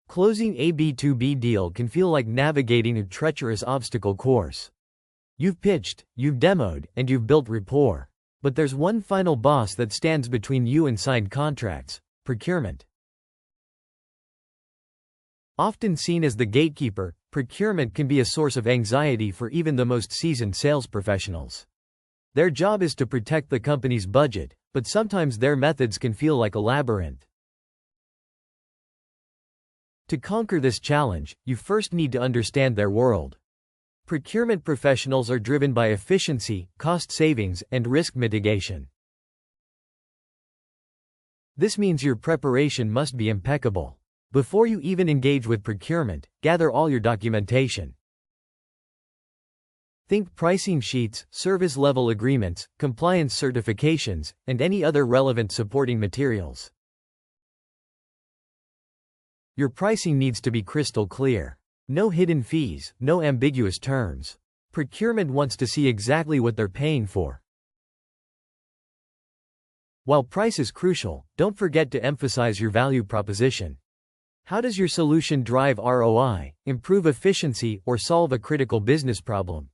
Closing a B2B deal can feel like navigating a treacherous obstacle course. You've pitched, you've demoed, and you've built rapport. But there's one final boss that stands between you and signed contracts: procurement. Often seen as the gatekeeper, procurement can be a source of anxiety for even the most seasoned sales professionals. Their job is to protect the company's budget, but sometimes their methods can feel like a labyrinth. To conquer this challenge, you first need to understand their world. Procurement professionals are driven by efficiency, cost savings, and risk mitigation. This means your preparation must be impeccable. Before you even engage with procurement, gather all your documentation. Think pricing sheets, service level agreements, compliance certifications, and any other relevant supporting materials. Your pricing needs to be crystal clear. No hidden fees, no ambiguous terms. Procurement wants to see exactly what they're paying for. While price is crucial, don't forget to emphasize your value proposition. How does your solution drive ROI, improve efficiency, or solve a critical business problem?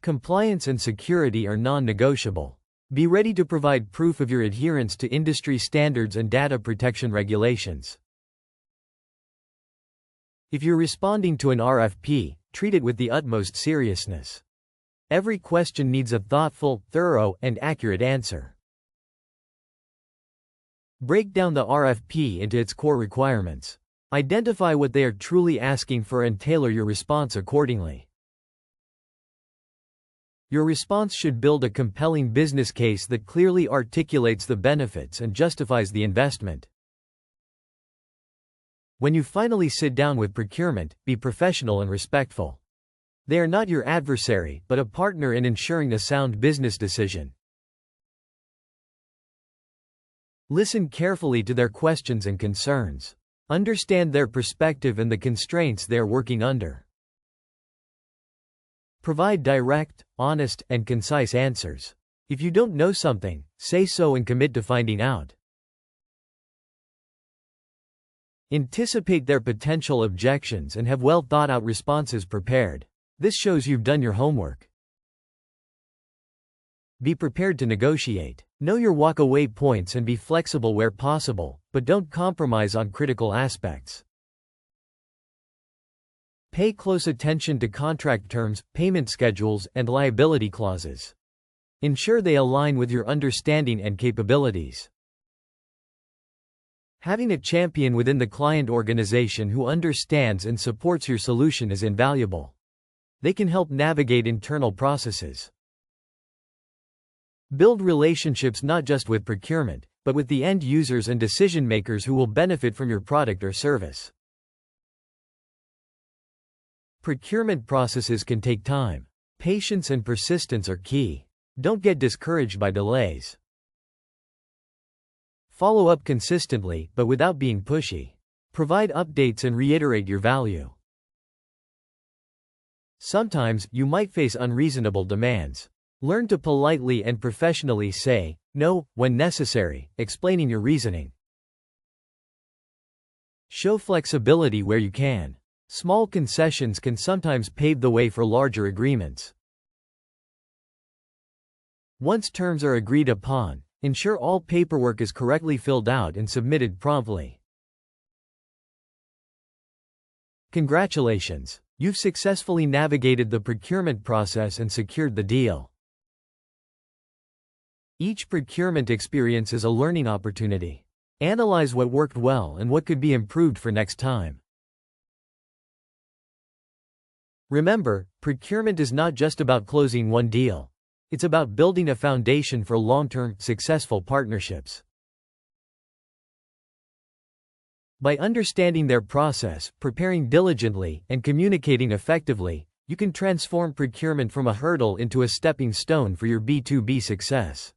Compliance and security are non-negotiable. Be ready to provide proof of your adherence to industry standards and data protection regulations. If you're responding to an RFP, treat it with the utmost seriousness. Every question needs a thoughtful, thorough, and accurate answer. Break down the RFP into its core requirements. Identify what they are truly asking for and tailor your response accordingly. Your response should build a compelling business case that clearly articulates the benefits and justifies the investment. When you finally sit down with procurement, be professional and respectful. They are not your adversary, but a partner in ensuring a sound business decision. Listen carefully to their questions and concerns. Understand their perspective and the constraints they are working under. Provide direct, honest, and concise answers. If you don't know something, say so and commit to finding out. Anticipate their potential objections and have well thought out responses prepared. This shows you've done your homework. Be prepared to negotiate. Know your walk-away points and be flexible where possible, but don't compromise on critical aspects. Pay close attention to contract terms, payment schedules, and liability clauses. Ensure they align with your understanding and capabilities. Having a champion within the client organization who understands and supports your solution is invaluable. They can help navigate internal processes. Build relationships not just with procurement, but with the end users and decision makers who will benefit from your product or service. Procurement processes can take time. Patience and persistence are key. Don't get discouraged by delays. Follow up consistently, but without being pushy. Provide updates and reiterate your value. Sometimes, you might face unreasonable demands. Learn to politely and professionally say no when necessary, explaining your reasoning. Show flexibility where you can. Small concessions can sometimes pave the way for larger agreements. Once terms are agreed upon, ensure all paperwork is correctly filled out and submitted promptly. Congratulations! You've successfully navigated the procurement process and secured the deal. Each procurement experience is a learning opportunity. Analyze what worked well and what could be improved for next time. Remember, procurement is not just about closing one deal. It's about building a foundation for long-term, successful partnerships. By understanding their process, preparing diligently, and communicating effectively, you can transform procurement from a hurdle into a stepping stone for your B2B success.